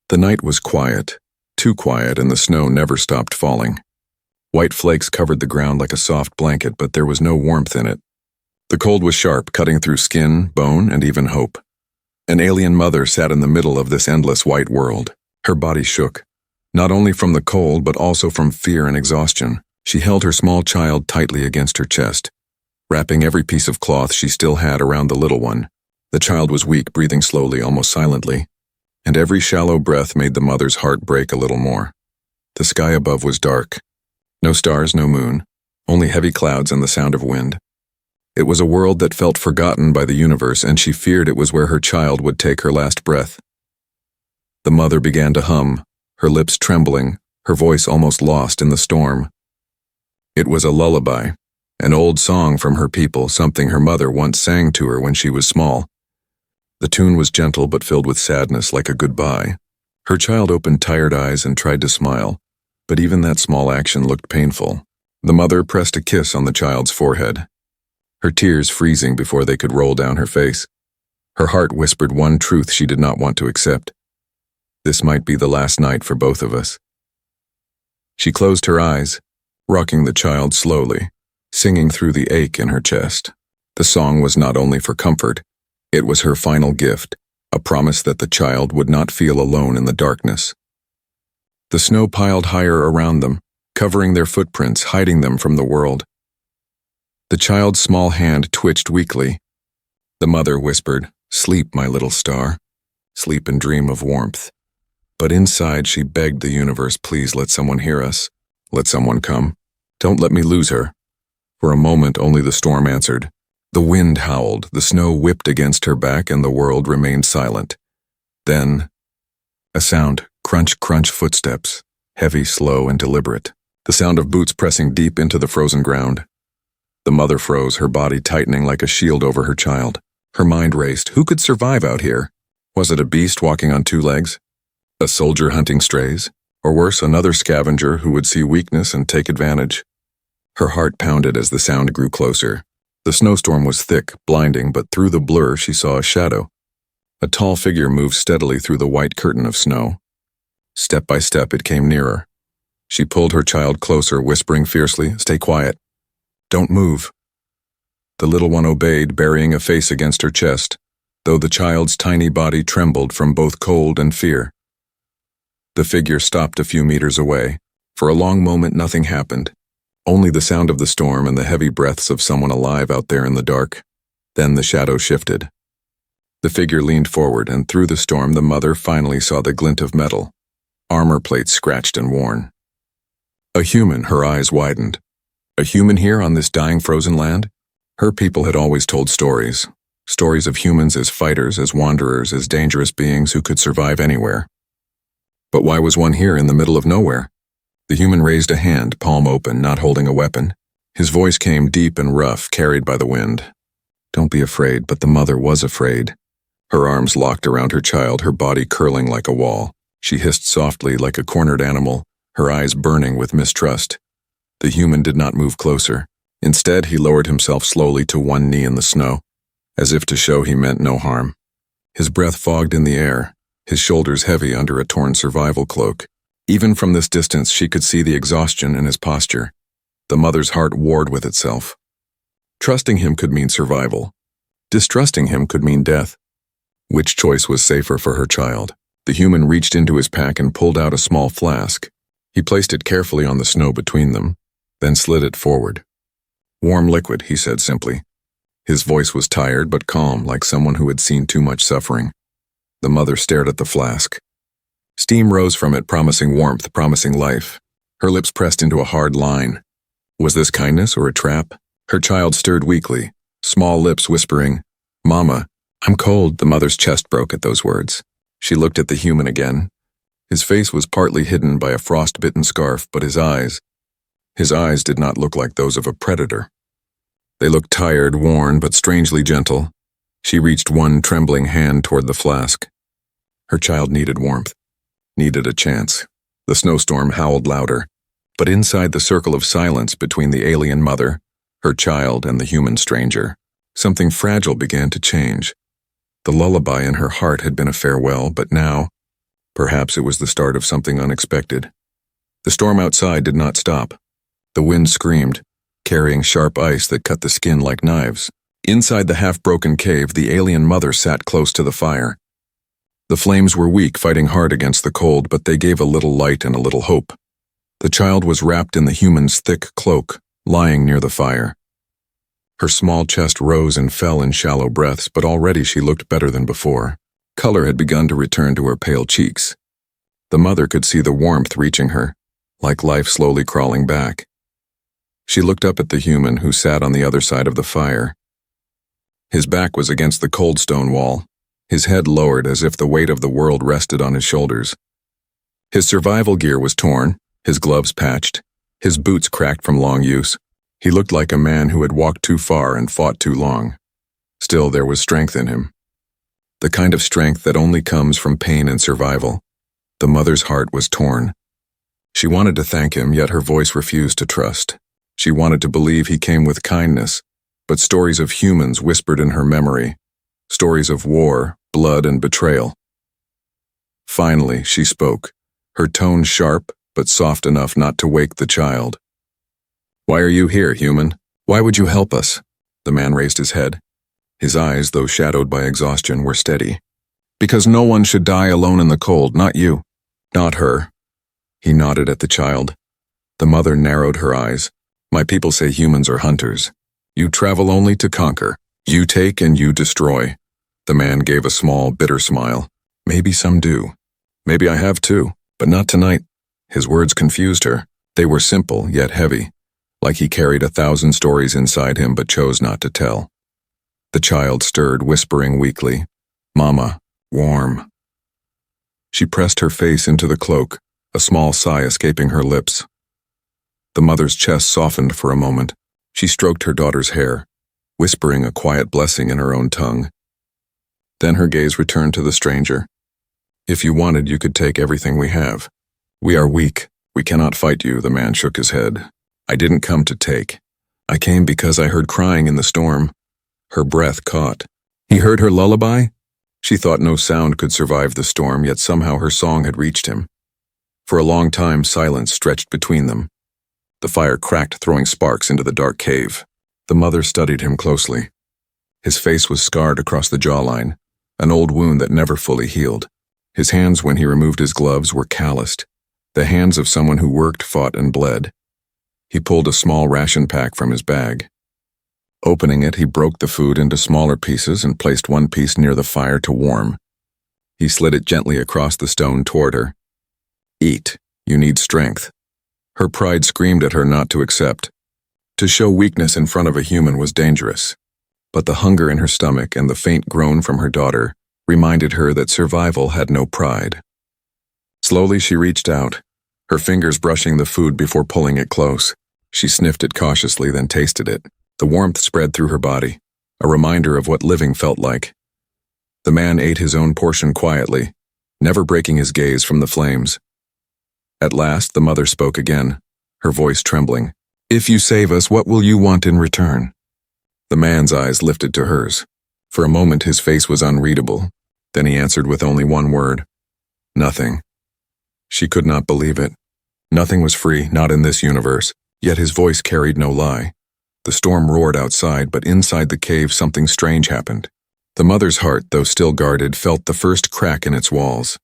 The night was quiet, too quiet, and the snow never stopped falling. White flakes covered the ground like a soft blanket, but there was no warmth in it. The cold was sharp, cutting through skin, bone, and even hope. An alien mother sat in the middle of this endless white world. Her body shook, not only from the cold but also from fear and exhaustion. She held her small child tightly against her chest, wrapping every piece of cloth she still had around the little one. The child was weak, breathing slowly, almost silently, and every shallow breath made the mother's heart break a little more. The sky above was dark. No stars, no moon, only heavy clouds and the sound of wind. It was a world that felt forgotten by the universe, and she feared it was where her child would take her last breath. The mother began to hum, her lips trembling, her voice almost lost in the storm. It was a lullaby, an old song from her people, something her mother once sang to her when she was small. The tune was gentle but filled with sadness, like a goodbye. Her child opened tired eyes and tried to smile, but even that small action looked painful. The mother pressed a kiss on the child's forehead, her tears freezing before they could roll down her face. Her heart whispered one truth she did not want to accept. This might be the last night for both of us. She closed her eyes, rocking the child slowly, singing through the ache in her chest. The song was not only for comfort, it was her final gift, a promise that the child would not feel alone in the darkness. The snow piled higher around them, covering their footprints, hiding them from the world. The child's small hand twitched weakly. The mother whispered, "Sleep, my little star. Sleep and dream of warmth." But inside she begged the universe, "Please let someone hear us. Let someone come. Don't let me lose her." For a moment only the storm answered. The wind howled, the snow whipped against her back, and the world remained silent. Then, a sound, crunch, crunch footsteps, heavy, slow, and deliberate. The sound of boots pressing deep into the frozen ground. The mother froze, her body tightening like a shield over her child. Her mind raced. Who could survive out here? Was it a beast walking on two legs? A soldier hunting strays? Or worse, another scavenger who would see weakness and take advantage? Her heart pounded as the sound grew closer. The snowstorm was thick, blinding, but through the blur she saw a shadow. A tall figure moved steadily through the white curtain of snow. Step by step it came nearer. She pulled her child closer, whispering fiercely, "Stay quiet. Don't move." The little one obeyed, burying a face against her chest, though the child's tiny body trembled from both cold and fear. The figure stopped a few meters away. For a long moment nothing happened. Only the sound of the storm and the heavy breaths of someone alive out there in the dark. Then the shadow shifted. The figure leaned forward, and through the storm the mother finally saw the glint of metal, armor plates scratched and worn. A human, her eyes widened. A human here on this dying frozen land? Her people had always told stories. Stories of humans as fighters, as wanderers, as dangerous beings who could survive anywhere. But why was one here in the middle of nowhere? The human raised a hand, palm open, not holding a weapon. His voice came deep and rough, carried by the wind. "Don't be afraid," but the mother was afraid. Her arms locked around her child, her body curling like a wall. She hissed softly like a cornered animal, her eyes burning with mistrust. The human did not move closer. Instead, he lowered himself slowly to one knee in the snow, as if to show he meant no harm. His breath fogged in the air, his shoulders heavy under a torn survival cloak. Even from this distance, she could see the exhaustion in his posture. The mother's heart warred with itself. Trusting him could mean survival. Distrusting him could mean death. Which choice was safer for her child? The human reached into his pack and pulled out a small flask. He placed it carefully on the snow between them, then slid it forward. "Warm liquid," he said simply. His voice was tired but calm, like someone who had seen too much suffering. The mother stared at the flask. Steam rose from it, promising warmth, promising life. Her lips pressed into a hard line. Was this kindness or a trap? Her child stirred weakly, small lips whispering, "Mama, I'm cold." The mother's chest broke at those words. She looked at the human again. His face was partly hidden by a frost-bitten scarf, but his eyes did not look like those of a predator. They looked tired, worn, but strangely gentle. She reached one trembling hand toward the flask. Her child needed warmth, needed a chance. The snowstorm howled louder, but inside the circle of silence between the alien mother, her child, and the human stranger, something fragile began to change. The lullaby in her heart had been a farewell, but now Perhaps it was the start of something unexpected. The storm outside did not stop. The wind screamed, carrying sharp ice that cut the skin like knives. Inside the half-broken cave, the alien mother sat close to the fire. The flames were weak, fighting hard against the cold, but they gave a little light and a little hope. The child was wrapped in the human's thick cloak, lying near the fire. Her small chest rose and fell in shallow breaths, but already she looked better than before. Color had begun to return to her pale cheeks. The mother could see the warmth reaching her, like life slowly crawling back. She looked up at the human who sat on the other side of the fire. His back was against the cold stone wall, his head lowered as if the weight of the world rested on his shoulders. His survival gear was torn, his gloves patched, his boots cracked from long use. He looked like a man who had walked too far and fought too long. Still, there was strength in him. The kind of strength that only comes from pain and survival. The mother's heart was torn. She wanted to thank him, yet her voice refused to trust. She wanted to believe he came with kindness, but stories of humans whispered in her memory, stories of war, blood, and betrayal. Finally, she spoke, her tone sharp but soft enough not to wake the child. "Why are you here, human? Why would you help us?" The man raised his head. His eyes, though shadowed by exhaustion, were steady. "Because no one should die alone in the cold, not you. Not her." He nodded at the child. The mother narrowed her eyes. "My people say humans are hunters. You travel only to conquer. You take and you destroy." The man gave a small, bitter smile. "Maybe some do. Maybe I have too, but not tonight." His words confused her. They were simple, yet heavy, like he carried 1,000 stories inside him but chose not to tell. The child stirred, whispering weakly, "Mama, warm." She pressed her face into the cloak, a small sigh escaping her lips. The mother's chest softened for a moment. She stroked her daughter's hair, whispering a quiet blessing in her own tongue. Then her gaze returned to the stranger. "If you wanted, you could take everything we have. We are weak. We cannot fight you." The man shook his head. "I didn't come to take. I came because I heard crying in the storm." Her breath caught. He heard her lullaby? She thought no sound could survive the storm, yet somehow her song had reached him. For a long time, silence stretched between them. The fire cracked, throwing sparks into the dark cave. The mother studied him closely. His face was scarred across the jawline, an old wound that never fully healed. His hands, when he removed his gloves, were calloused, the hands of someone who worked, fought, and bled. He pulled a small ration pack from his bag. Opening it, he broke the food into smaller pieces and placed one piece near the fire to warm. He slid it gently across the stone toward her. "Eat. You need strength." Her pride screamed at her not to accept. To show weakness in front of a human was dangerous. But the hunger in her stomach and the faint groan from her daughter reminded her that survival had no pride. Slowly she reached out, her fingers brushing the food before pulling it close. She sniffed it cautiously, then tasted it. The warmth spread through her body, a reminder of what living felt like. The man ate his own portion quietly, never breaking his gaze from the flames. At last, the mother spoke again, her voice trembling. "If you save us, what will you want in return?" The man's eyes lifted to hers. For a moment, his face was unreadable. Then he answered with only one word. "Nothing." She could not believe it. Nothing was free, not in this universe, yet his voice carried no lie. The storm roared outside, but inside the cave something strange happened. The mother's heart, though still guarded, felt the first crack in its walls.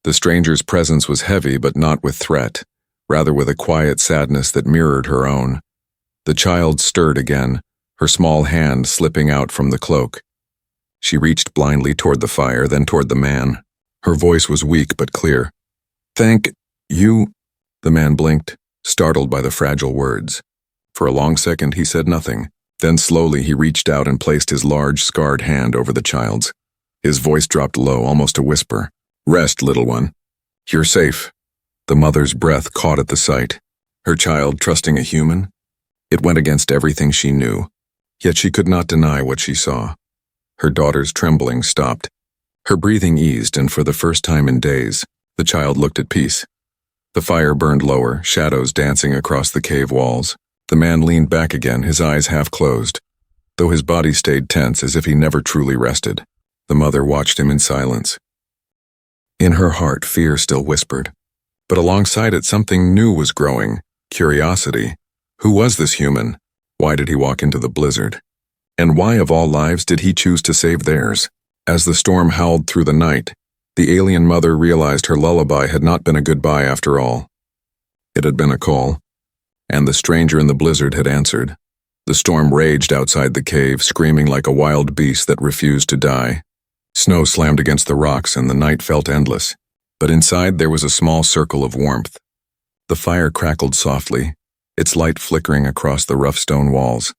The stranger's presence was heavy, but not with threat, rather with a quiet sadness that mirrored her own. The child stirred again, her small hand slipping out from the cloak. She reached blindly toward the fire, then toward the man. Her voice was weak but clear. "Thank you." The man blinked, startled by the fragile words. For a long second he said nothing. Then slowly he reached out and placed his large, scarred hand over the child's. His voice dropped low, almost a whisper. "Rest, little one. You're safe." The mother's breath caught at the sight. Her child trusting a human? It went against everything she knew. Yet she could not deny what she saw. Her daughter's trembling stopped. Her breathing eased, and for the first time in days, the child looked at peace. The fire burned lower, shadows dancing across the cave walls. The man leaned back again, his eyes half closed, though his body stayed tense as if he never truly rested. The mother watched him in silence. In her heart, fear still whispered. But alongside it, something new was growing. Curiosity. Who was this human? Why did he walk into the blizzard? And why, of all lives, did he choose to save theirs? As the storm howled through the night, the alien mother realized her lullaby had not been a goodbye after all. It had been a call, and the stranger in the blizzard had answered. The storm raged outside the cave, screaming like a wild beast that refused to die. Snow slammed against the rocks, and the night felt endless. But inside there was a small circle of warmth. The fire crackled softly, its light flickering across the rough stone walls.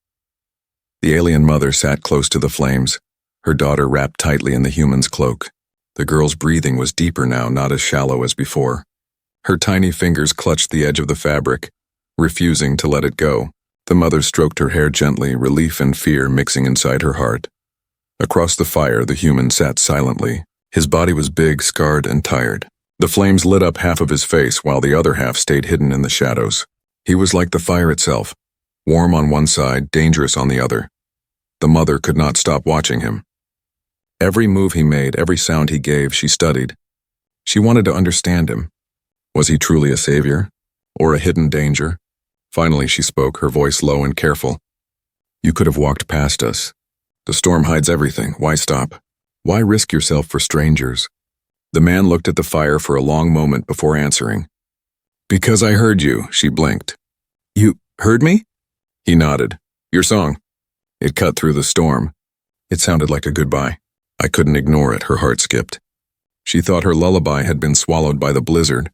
The alien mother sat close to the flames, her daughter wrapped tightly in the human's cloak. The girl's breathing was deeper now, not as shallow as before. Her tiny fingers clutched the edge of the fabric, refusing to let it go. The mother stroked her hair gently, relief and fear mixing inside her heart. Across the fire, the human sat silently. His body was big, scarred, and tired. The flames lit up half of his face while the other half stayed hidden in the shadows. He was like the fire itself, warm on one side, dangerous on the other. The mother could not stop watching him. Every move he made, every sound he gave, she studied. She wanted to understand him. Was he truly a savior? Or a hidden danger? Finally she spoke, her voice low and careful. You could have walked past us. The storm hides everything. Why stop? Why risk yourself for strangers? The man looked at the fire for a long moment before answering. Because I heard you, she blinked. You heard me? He nodded. Your song. It cut through the storm. It sounded like a goodbye. I couldn't ignore it, her heart skipped. She thought her lullaby had been swallowed by the blizzard.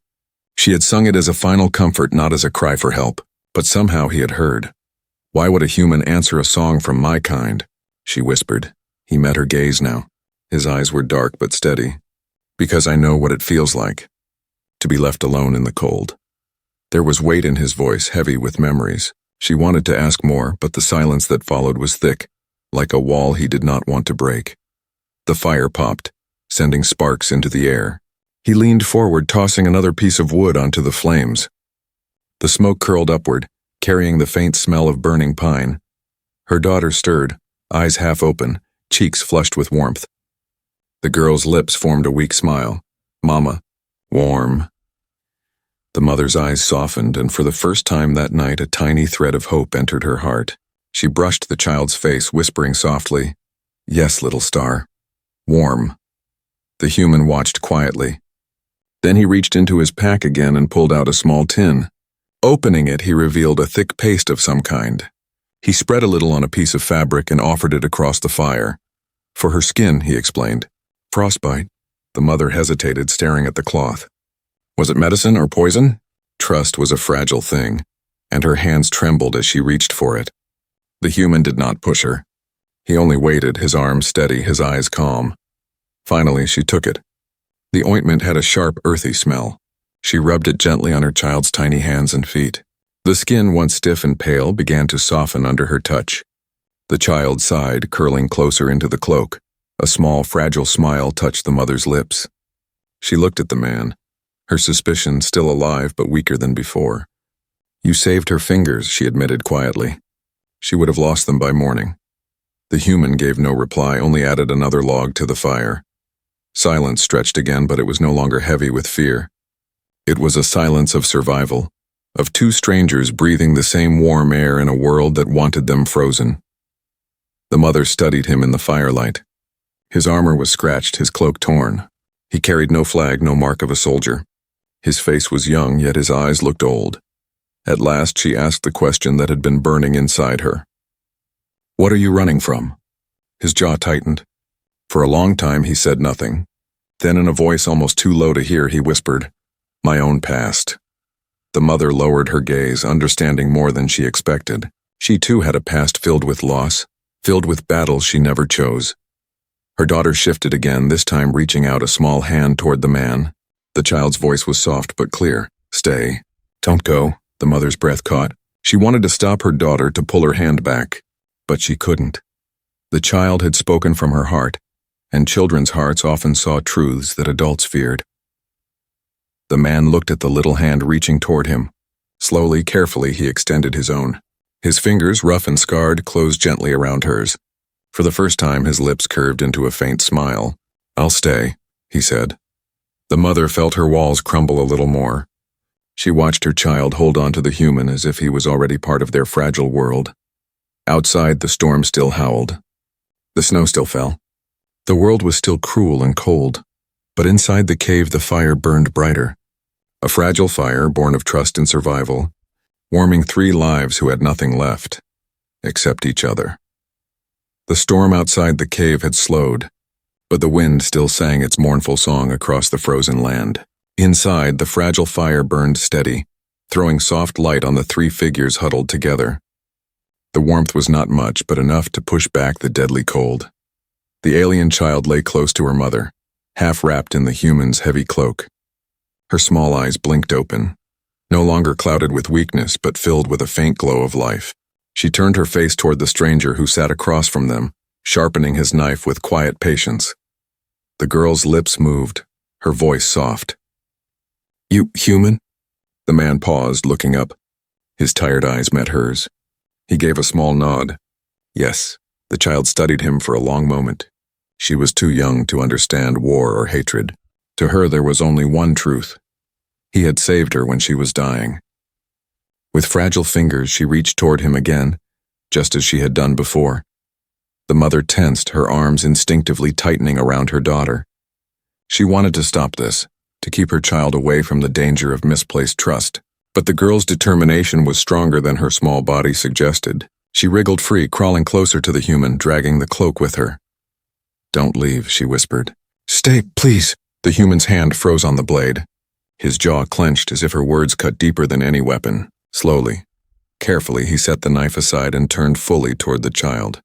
She had sung it as a final comfort, not as a cry for help. But somehow he had heard. Why would a human answer a song from my kind? She whispered. He met her gaze now. His eyes were dark but steady. Because I know what it feels like. To be left alone in the cold. There was weight in his voice, heavy with memories. She wanted to ask more, but the silence that followed was thick, like a wall he did not want to break. The fire popped, sending sparks into the air. He leaned forward, tossing another piece of wood onto the flames. The smoke curled upward, carrying the faint smell of burning pine. Her daughter stirred, eyes half open, cheeks flushed with warmth. The girl's lips formed a weak smile. Mama. Warm. The mother's eyes softened, and for the first time that night a tiny thread of hope entered her heart. She brushed the child's face, whispering softly, Yes, little star. Warm. The human watched quietly. Then he reached into his pack again and pulled out a small tin. Opening it, he revealed a thick paste of some kind. He spread a little on a piece of fabric and offered it across the fire. For her skin, he explained. Frostbite. The mother hesitated, staring at the cloth. Was it medicine or poison? Trust was a fragile thing, and her hands trembled as she reached for it. The human did not push her. He only waited, his arms steady, his eyes calm. Finally, she took it. The ointment had a sharp, earthy smell. She rubbed it gently on her child's tiny hands and feet. The skin, once stiff and pale, began to soften under her touch. The child sighed, curling closer into the cloak. A small, fragile smile touched the mother's lips. She looked at the man, her suspicion still alive but weaker than before. You saved her fingers, she admitted quietly. She would have lost them by morning. The human gave no reply, only added another log to the fire. Silence stretched again, but it was no longer heavy with fear. It was a silence of survival, of two strangers breathing the same warm air in a world that wanted them frozen. The mother studied him in the firelight. His armor was scratched, his cloak torn. He carried no flag, no mark of a soldier. His face was young, yet his eyes looked old. At last she asked the question that had been burning inside her. What are you running from? His jaw tightened. For a long time he said nothing. Then in a voice almost too low to hear, he whispered, My own past. The mother lowered her gaze, understanding more than she expected. She too had a past filled with loss, filled with battles she never chose. Her daughter shifted again, this time reaching out a small hand toward the man. The child's voice was soft but clear. Stay. Don't go. The mother's breath caught. She wanted to stop her daughter, to pull her hand back. But she couldn't. The child had spoken from her heart, and children's hearts often saw truths that adults feared. The man looked at the little hand reaching toward him. Slowly, carefully, he extended his own. His fingers, rough and scarred, closed gently around hers. For the first time, his lips curved into a faint smile. I'll stay, he said. The mother felt her walls crumble a little more. She watched her child hold on to the human as if he was already part of their fragile world. Outside, the storm still howled. The snow still fell. The world was still cruel and cold, but inside the cave the fire burned brighter. A fragile fire born of trust and survival, warming 3 lives who had nothing left, except each other. The storm outside the cave had slowed, but the wind still sang its mournful song across the frozen land. Inside, the fragile fire burned steady, throwing soft light on the 3 figures huddled together. The warmth was not much, but enough to push back the deadly cold. The alien child lay close to her mother, half wrapped in the human's heavy cloak. Her small eyes blinked open, no longer clouded with weakness, but filled with a faint glow of life. She turned her face toward the stranger who sat across from them, sharpening his knife with quiet patience. The girl's lips moved, her voice soft. "You human?" The man paused, looking up. His tired eyes met hers. He gave a small nod. Yes. The child studied him for a long moment. She was too young to understand war or hatred. To her there was only one truth. He had saved her when she was dying. With fragile fingers she reached toward him again, just as she had done before. The mother tensed, her arms instinctively tightening around her daughter. She wanted to stop this, to keep her child away from the danger of misplaced trust. But the girl's determination was stronger than her small body suggested. She wriggled free, crawling closer to the human, dragging the cloak with her. "Don't leave," she whispered. "Stay, please." The human's hand froze on the blade. His jaw clenched as if her words cut deeper than any weapon. Slowly, carefully, he set the knife aside and turned fully toward the child.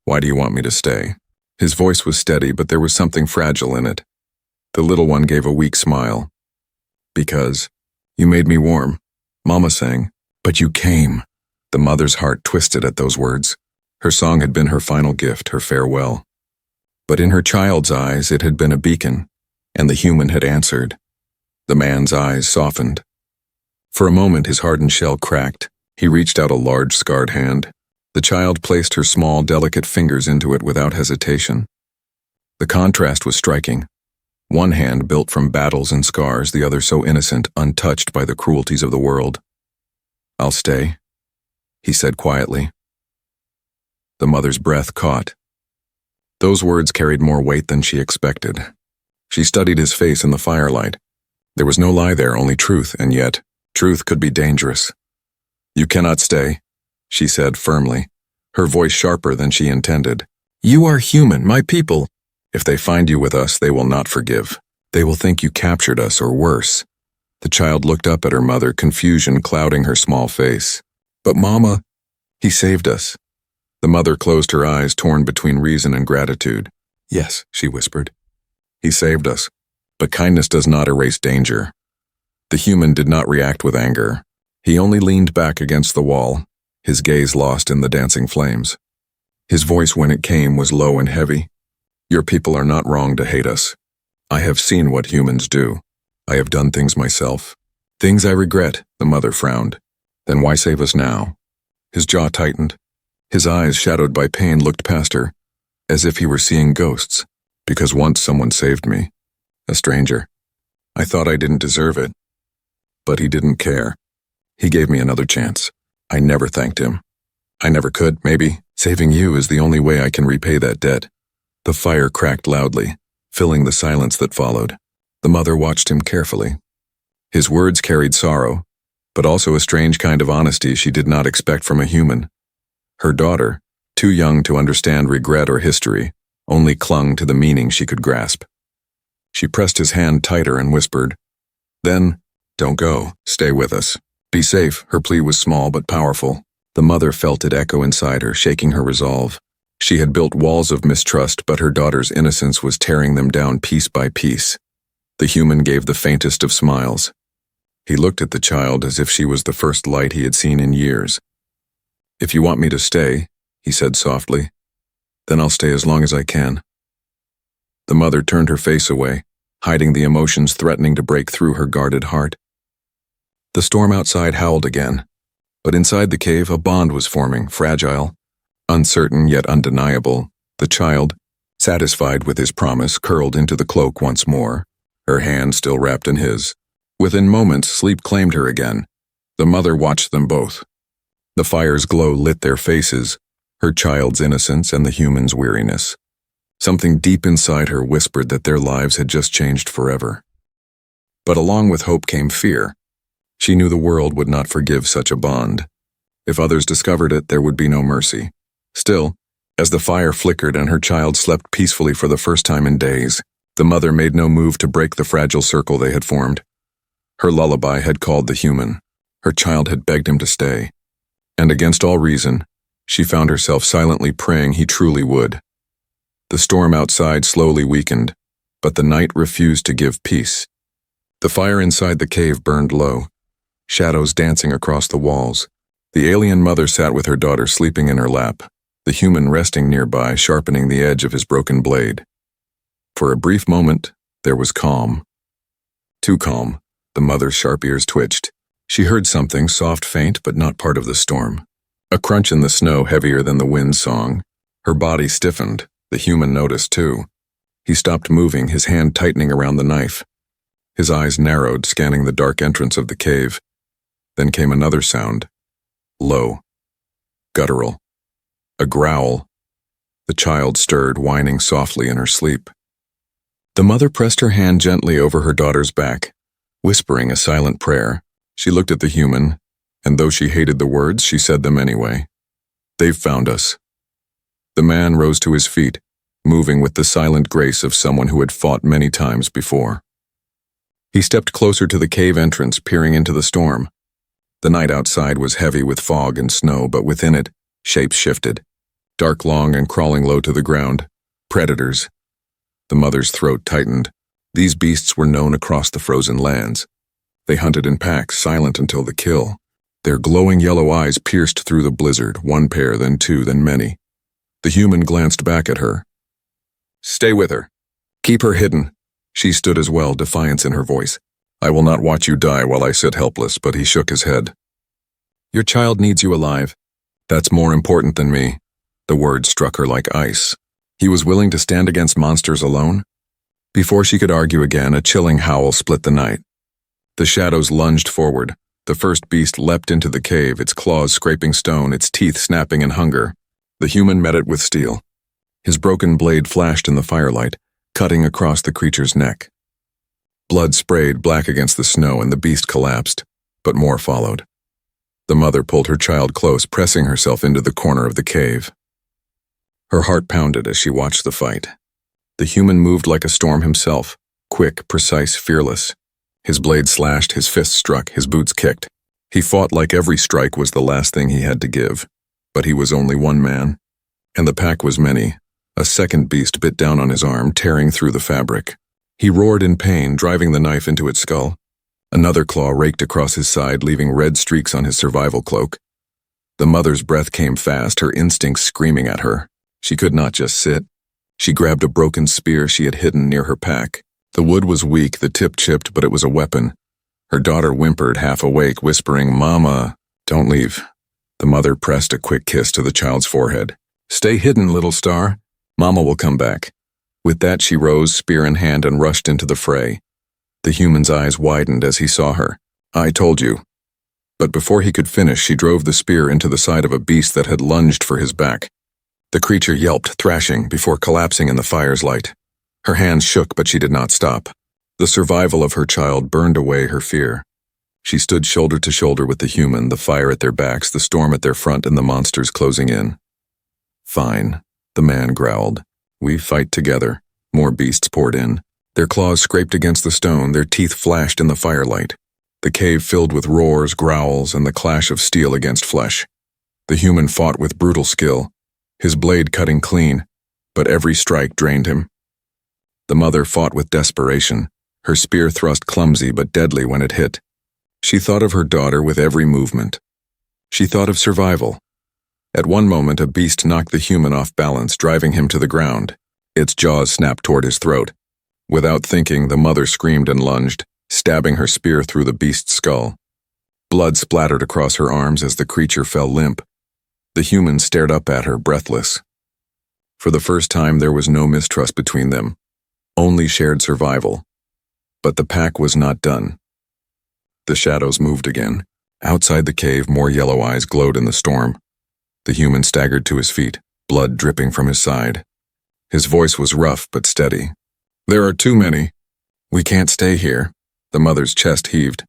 "Why do you want me to stay?" His voice was steady, but there was something fragile in it. The little one gave a weak smile. "Because you made me warm," Mama sang. "But you came." The mother's heart twisted at those words. Her song had been her final gift, her farewell. But in her child's eyes it had been a beacon, and the human had answered. The man's eyes softened. For a moment his hardened shell cracked. He reached out a large, scarred hand. The child placed her small, delicate fingers into it without hesitation. The contrast was striking. One hand built from battles and scars, the other so innocent, untouched by the cruelties of the world. "I'll stay," he said quietly. The mother's breath caught. Those words carried more weight than she expected. She studied his face in the firelight. There was no lie there, only truth, and yet, truth could be dangerous. "You cannot stay," she said firmly, her voice sharper than she intended. "You are human, my people. If they find you with us, they will not forgive. They will think you captured us, or worse." The child looked up at her mother, confusion clouding her small face. "But Mama, he saved us." The mother closed her eyes, torn between reason and gratitude. "Yes," she whispered. "He saved us. But kindness does not erase danger." The human did not react with anger. He only leaned back against the wall, his gaze lost in the dancing flames. His voice, when it came, was low and heavy. "Your people are not wrong to hate us. I have seen what humans do. I have done things myself. Things I regret," the mother frowned. "Then why save us now?" His jaw tightened. His eyes, shadowed by pain, looked past her, as if he were seeing ghosts. "Because once someone saved me. A stranger. I thought I didn't deserve it. But he didn't care. He gave me another chance. I never thanked him. I never could, maybe. Saving you is the only way I can repay that debt." The fire cracked loudly, filling the silence that followed. The mother watched him carefully. His words carried sorrow, but also a strange kind of honesty she did not expect from a human. Her daughter, too young to understand regret or history, only clung to the meaning she could grasp. She pressed his hand tighter and whispered, "Then, don't go. Stay with us. Be safe." Her plea was small but powerful. The mother felt it echo inside her, shaking her resolve. She had built walls of mistrust, but her daughter's innocence was tearing them down piece by piece. The human gave the faintest of smiles. He looked at the child as if she was the first light he had seen in years. "If you want me to stay," he said softly, "then I'll stay as long as I can." The mother turned her face away, hiding the emotions threatening to break through her guarded heart. The storm outside howled again, but inside the cave a bond was forming, fragile, uncertain yet undeniable. The child, satisfied with his promise, curled into the cloak once more, her hand still wrapped in his. Within moments, sleep claimed her again. The mother watched them both. The fire's glow lit their faces, her child's innocence and the human's weariness. Something deep inside her whispered that their lives had just changed forever. But along with hope came fear. She knew the world would not forgive such a bond. If others discovered it, there would be no mercy. Still, as the fire flickered and her child slept peacefully for the first time in days, the mother made no move to break the fragile circle they had formed. Her lullaby had called the human. Her child had begged him to stay. And against all reason, she found herself silently praying he truly would. The storm outside slowly weakened, but the night refused to give peace. The fire inside the cave burned low, shadows dancing across the walls. The alien mother sat with her daughter sleeping in her lap, the human resting nearby, sharpening the edge of his broken blade. For a brief moment, there was calm. Too calm, the mother's sharp ears twitched. She heard something, soft, faint, but not part of the storm. A crunch in the snow heavier than the wind's song. Her body stiffened. The human noticed too. He stopped moving, his hand tightening around the knife. His eyes narrowed, scanning the dark entrance of the cave. Then came another sound. Low. Guttural. A growl. The child stirred, whining softly in her sleep. The mother pressed her hand gently over her daughter's back, whispering a silent prayer. She looked at the human, and though she hated the words, she said them anyway. "They've found us." The man rose to his feet, moving with the silent grace of someone who had fought many times before. He stepped closer to the cave entrance, peering into the storm. The night outside was heavy with fog and snow, but within it, shapes shifted. Dark, long, and crawling low to the ground. Predators. The mother's throat tightened. These beasts were known across the frozen lands. They hunted in packs, silent until the kill. Their glowing yellow eyes pierced through the blizzard, one pair, then two, then many. The human glanced back at her. "Stay with her. Keep her hidden." She stood as well, defiance in her voice. "I will not watch you die while I sit helpless," but he shook his head. "Your child needs you alive. That's more important than me." The words struck her like ice. He was willing to stand against monsters alone? Before she could argue again, a chilling howl split the night. The shadows lunged forward. The first beast leapt into the cave, its claws scraping stone, its teeth snapping in hunger. The human met it with steel. His broken blade flashed in the firelight, cutting across the creature's neck. Blood sprayed black against the snow and the beast collapsed, but more followed. The mother pulled her child close, pressing herself into the corner of the cave. Her heart pounded as she watched the fight. The human moved like a storm himself, quick, precise, fearless. His blade slashed, his fists struck, his boots kicked. He fought like every strike was the last thing he had to give. But he was only one man, and the pack was many. A second beast bit down on his arm, tearing through the fabric. He roared in pain, driving the knife into its skull. Another claw raked across his side, leaving red streaks on his survival cloak. The mother's breath came fast, her instincts screaming at her. She could not just sit. She grabbed a broken spear she had hidden near her pack. The wood was weak, the tip chipped, but it was a weapon. Her daughter whimpered, half awake, whispering, "Mama, don't leave." The mother pressed a quick kiss to the child's forehead. "Stay hidden, little star. Mama will come back." With that, she rose, spear in hand, and rushed into the fray. The human's eyes widened as he saw her. "I told you." But before he could finish, she drove the spear into the side of a beast that had lunged for his back. The creature yelped, thrashing, before collapsing in the fire's light. Her hands shook, but she did not stop. The survival of her child burned away her fear. She stood shoulder to shoulder with the human, the fire at their backs, the storm at their front, and the monsters closing in. "Fine," the man growled. "We fight together." More beasts poured in. Their claws scraped against the stone, their teeth flashed in the firelight. The cave filled with roars, growls, and the clash of steel against flesh. The human fought with brutal skill, his blade cutting clean, but every strike drained him. The mother fought with desperation, her spear thrust clumsy but deadly when it hit. She thought of her daughter with every movement. She thought of survival. At one moment, a beast knocked the human off balance, driving him to the ground. Its jaws snapped toward his throat. Without thinking, the mother screamed and lunged, stabbing her spear through the beast's skull. Blood splattered across her arms as the creature fell limp. The human stared up at her, breathless. For the first time, there was no mistrust between them, only shared survival. But the pack was not done. The shadows moved again. Outside the cave, more yellow eyes glowed in the storm. The human staggered to his feet, blood dripping from his side. His voice was rough but steady. "There are too many. We can't stay here." The mother's chest heaved.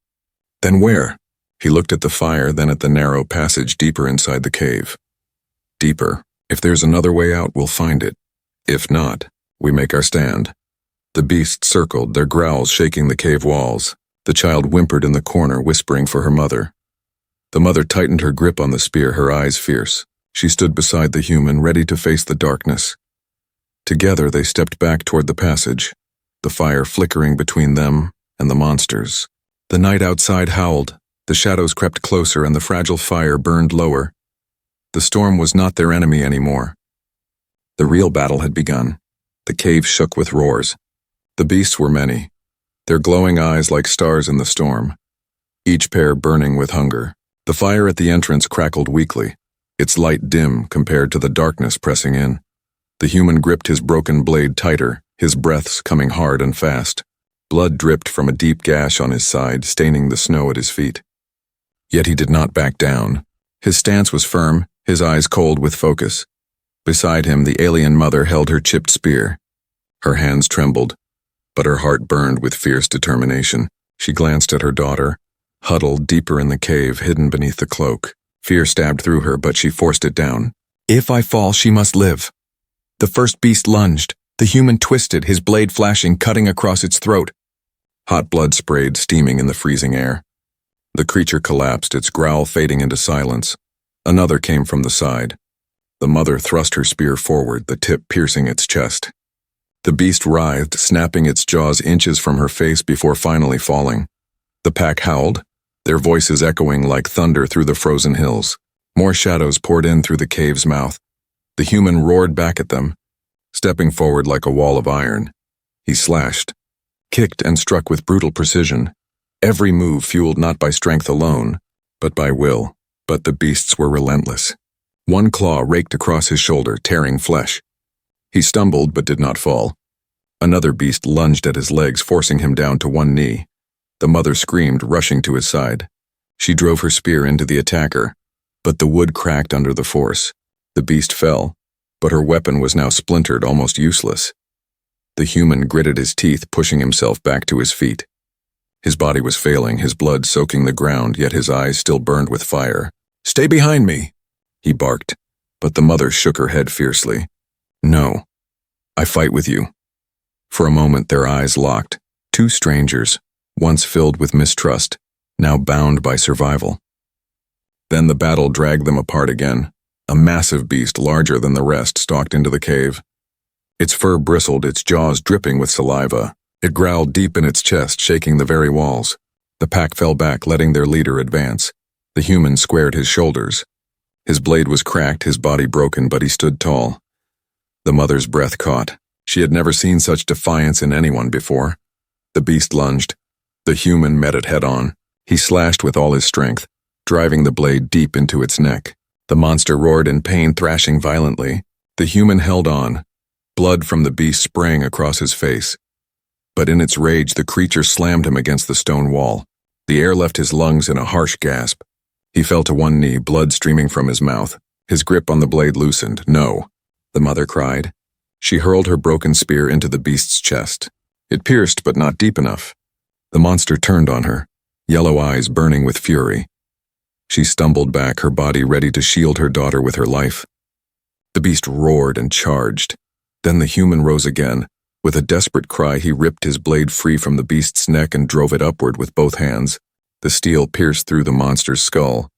"Then where?" He looked at the fire, then at the narrow passage deeper inside the cave. "Deeper. If there's another way out, we'll find it. If not, we make our stand." The beasts circled, their growls shaking the cave walls. The child whimpered in the corner, whispering for her mother. The mother tightened her grip on the spear, her eyes fierce. She stood beside the human, ready to face the darkness. Together they stepped back toward the passage, the fire flickering between them and the monsters. The night outside howled, the shadows crept closer and the fragile fire burned lower. The storm was not their enemy anymore. The real battle had begun. The cave shook with roars. The beasts were many, their glowing eyes like stars in the storm, each pair burning with hunger. The fire at the entrance crackled weakly, its light dim compared to the darkness pressing in. The human gripped his broken blade tighter, his breaths coming hard and fast. Blood dripped from a deep gash on his side, staining the snow at his feet. Yet he did not back down. His stance was firm, his eyes cold with focus. Beside him, the alien mother held her chipped spear. Her hands trembled, but her heart burned with fierce determination. She glanced at her daughter, huddled deeper in the cave, hidden beneath the cloak. Fear stabbed through her, but she forced it down. "If I fall, she must live." The first beast lunged. The human twisted, his blade flashing, cutting across its throat. Hot blood sprayed, steaming in the freezing air. The creature collapsed, its growl fading into silence. Another came from the side. The mother thrust her spear forward, the tip piercing its chest. The beast writhed, snapping its jaws inches from her face before finally falling. The pack howled, their voices echoing like thunder through the frozen hills. More shadows poured in through the cave's mouth. The human roared back at them, stepping forward like a wall of iron. He slashed, kicked and struck with brutal precision, every move fueled not by strength alone, but by will. But the beasts were relentless. One claw raked across his shoulder, tearing flesh. He stumbled but did not fall. Another beast lunged at his legs, forcing him down to one knee. The mother screamed, rushing to his side. She drove her spear into the attacker, but the wood cracked under the force. The beast fell, but her weapon was now splintered, almost useless. The human gritted his teeth, pushing himself back to his feet. His body was failing, his blood soaking the ground, yet his eyes still burned with fire. "Stay behind me," he barked, but the mother shook her head fiercely. "No, I fight with you." For a moment their eyes locked, two strangers, once filled with mistrust, now bound by survival. Then the battle dragged them apart again. A massive beast, larger than the rest, stalked into the cave. Its fur bristled, its jaws dripping with saliva. It growled deep in its chest, shaking the very walls. The pack fell back, letting their leader advance. The human squared his shoulders. His blade was cracked, his body broken, but he stood tall. The mother's breath caught. She had never seen such defiance in anyone before. The beast lunged. The human met it head-on. He slashed with all his strength, driving the blade deep into its neck. The monster roared in pain, thrashing violently. The human held on. Blood from the beast sprang across his face. But in its rage, the creature slammed him against the stone wall. The air left his lungs in a harsh gasp. He fell to one knee, blood streaming from his mouth. His grip on the blade loosened. "No," the mother cried. She hurled her broken spear into the beast's chest. It pierced, but not deep enough. The monster turned on her, yellow eyes burning with fury. She stumbled back, her body ready to shield her daughter with her life. The beast roared and charged. Then the human rose again. With a desperate cry, he ripped his blade free from the beast's neck and drove it upward with both hands. The steel pierced through the monster's skull.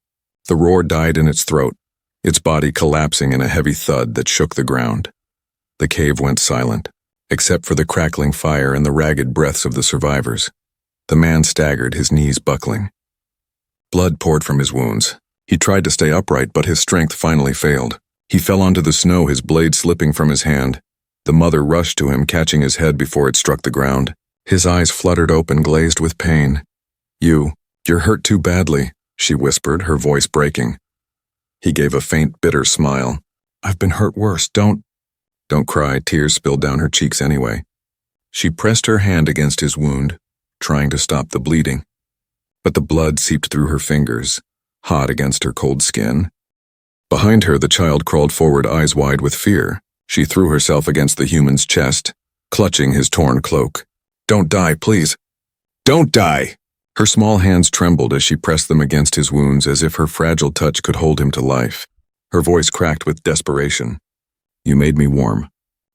The roar died in its throat, its body collapsing in a heavy thud that shook the ground. The cave went silent, except for the crackling fire and the ragged breaths of the survivors. The man staggered, his knees buckling. Blood poured from his wounds. He tried to stay upright, but his strength finally failed. He fell onto the snow, his blade slipping from his hand. The mother rushed to him, catching his head before it struck the ground. His eyes fluttered open, glazed with pain. You're hurt too badly," she whispered, her voice breaking. He gave a faint, bitter smile. "I've been hurt worse. Don't cry." Tears spilled down her cheeks anyway. She pressed her hand against his wound, trying to stop the bleeding. But the blood seeped through her fingers, hot against her cold skin. Behind her, the child crawled forward, eyes wide with fear. She threw herself against the human's chest, clutching his torn cloak. "Don't die, please. Don't die!" Her small hands trembled as she pressed them against his wounds as if her fragile touch could hold him to life. Her voice cracked with desperation. "You made me warm.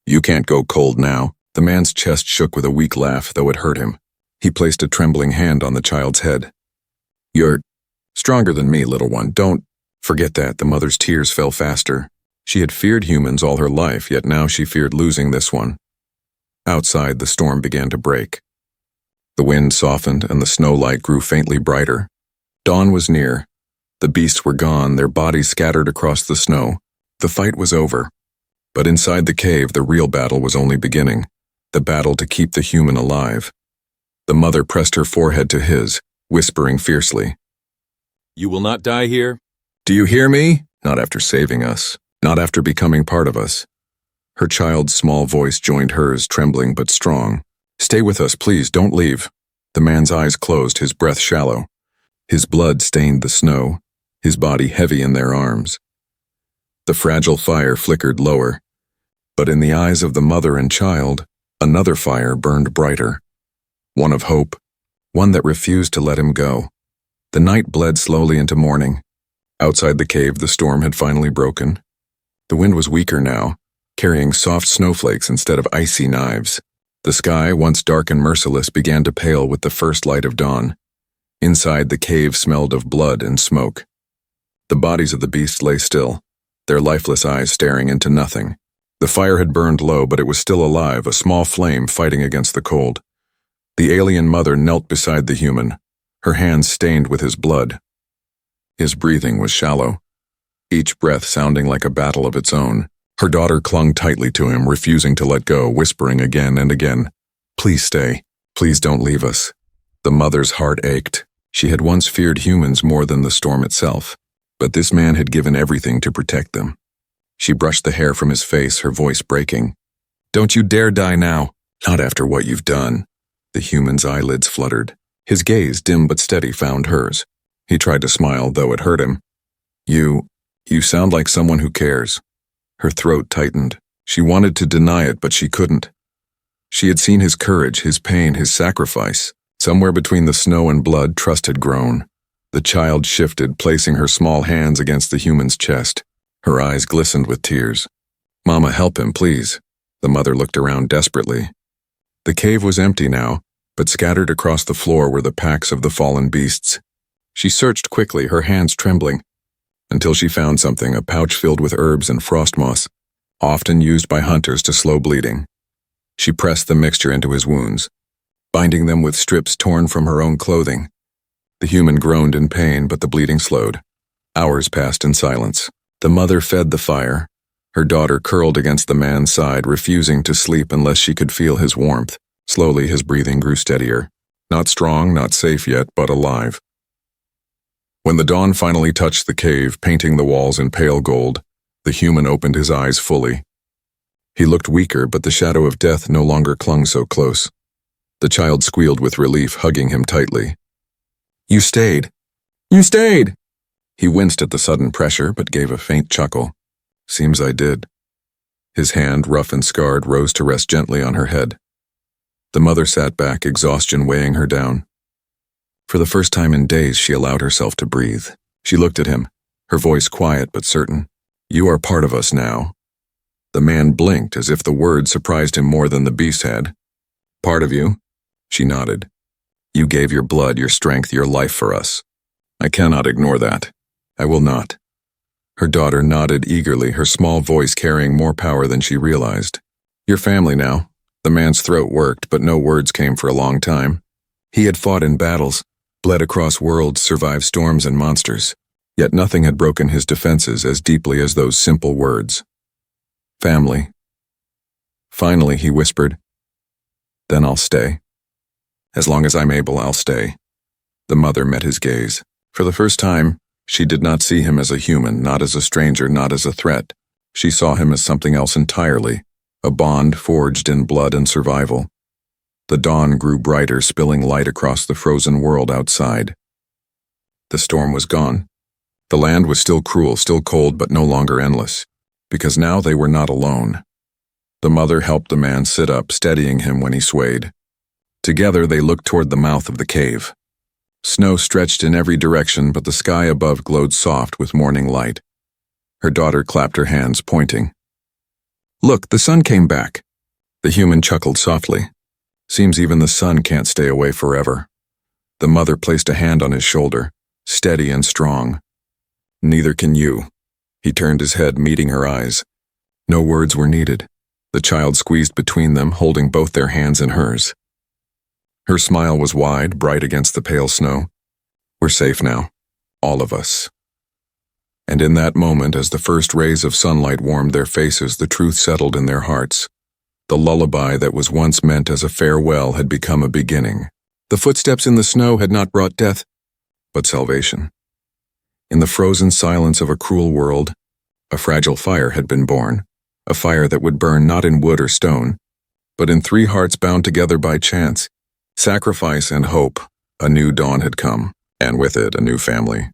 You can't go cold now." The man's chest shook with a weak laugh, though it hurt him. He placed a trembling hand on the child's head. "You're stronger than me, little one. Don't forget that." The mother's tears fell faster. She had feared humans all her life, yet now she feared losing this one. Outside, the storm began to break. The wind softened and the snowlight grew faintly brighter. Dawn was near. The beasts were gone, their bodies scattered across the snow. The fight was over. But inside the cave, the real battle was only beginning. The battle to keep the human alive. The mother pressed her forehead to his, whispering fiercely, "You will not die here. Do you hear me? Not after saving us. Not after becoming part of us." Her child's small voice joined hers, trembling but strong. "Stay with us, please, don't leave." The man's eyes closed, his breath shallow. His blood stained the snow, his body heavy in their arms. The fragile fire flickered lower, but in the eyes of the mother and child, another fire burned brighter. One of hope, one that refused to let him go. The night bled slowly into morning. Outside the cave, the storm had finally broken. The wind was weaker now, carrying soft snowflakes instead of icy knives. The sky, once dark and merciless, began to pale with the first light of dawn. Inside, the cave smelled of blood and smoke. The bodies of the beasts lay still, their lifeless eyes staring into nothing. The fire had burned low, but it was still alive, a small flame fighting against the cold. The alien mother knelt beside the human, her hands stained with his blood. His breathing was shallow, each breath sounding like a battle of its own. Her daughter clung tightly to him, refusing to let go, whispering again and again, "Please stay. Please don't leave us." The mother's heart ached. She had once feared humans more than the storm itself, but this man had given everything to protect them. She brushed the hair from his face, her voice breaking. "Don't you dare die now. Not after what you've done." The human's eyelids fluttered. His gaze, dim but steady, found hers. He tried to smile, though it hurt him. You sound like someone who cares." Her throat tightened. She wanted to deny it, but she couldn't. She had seen his courage, his pain, his sacrifice. Somewhere between the snow and blood, trust had grown. The child shifted, placing her small hands against the human's chest. Her eyes glistened with tears. "Mama, help him, please." The mother looked around desperately. The cave was empty now, but scattered across the floor were the packs of the fallen beasts. She searched quickly, her hands trembling, until she found something, a pouch filled with herbs and frost moss, often used by hunters to slow bleeding. She pressed the mixture into his wounds, binding them with strips torn from her own clothing. The human groaned in pain, but the bleeding slowed. Hours passed in silence. The mother fed the fire. Her daughter curled against the man's side, refusing to sleep unless she could feel his warmth. Slowly, his breathing grew steadier. Not strong, not safe yet, but alive. When the dawn finally touched the cave, painting the walls in pale gold, the human opened his eyes fully. He looked weaker, but the shadow of death no longer clung so close. The child squealed with relief, hugging him tightly. "You stayed! You stayed!" He winced at the sudden pressure, but gave a faint chuckle. "Seems I did." His hand, rough and scarred, rose to rest gently on her head. The mother sat back, exhaustion weighing her down. For the first time in days, she allowed herself to breathe. She looked at him, her voice quiet but certain. "You are part of us now." The man blinked, as if the word surprised him more than the beast had. "Part of you?" She nodded. "You gave your blood, your strength, your life for us. I cannot ignore that. I will not." Her daughter nodded eagerly, her small voice carrying more power than she realized. "Your family now." The man's throat worked, but no words came for a long time. He had fought in battles, bled across worlds, survived storms and monsters. Yet nothing had broken his defenses as deeply as those simple words. "Family." Finally, he whispered, "Then I'll stay. As long as I'm able, I'll stay." The mother met his gaze. For the first time, she did not see him as a human, not as a stranger, not as a threat. She saw him as something else entirely, a bond forged in blood and survival. The dawn grew brighter, spilling light across the frozen world outside. The storm was gone. The land was still cruel, still cold, but no longer endless, because now they were not alone. The mother helped the man sit up, steadying him when he swayed. Together they looked toward the mouth of the cave. Snow stretched in every direction, but the sky above glowed soft with morning light. Her daughter clapped her hands, pointing. "Look, the sun came back." The human chuckled softly. "Seems even the sun can't stay away forever." The mother placed a hand on his shoulder, steady and strong. "Neither can you." He turned his head, meeting her eyes. No words were needed. The child squeezed between them, holding both their hands in hers. Her smile was wide, bright against the pale snow. "We're safe now. All of us." And in that moment, as the first rays of sunlight warmed their faces, the truth settled in their hearts. The lullaby that was once meant as a farewell had become a beginning. The footsteps in the snow had not brought death, but salvation. In the frozen silence of a cruel world, a fragile fire had been born, a fire that would burn not in wood or stone, but in 3 hearts bound together by chance, sacrifice and hope. A new dawn had come, and with it a new family.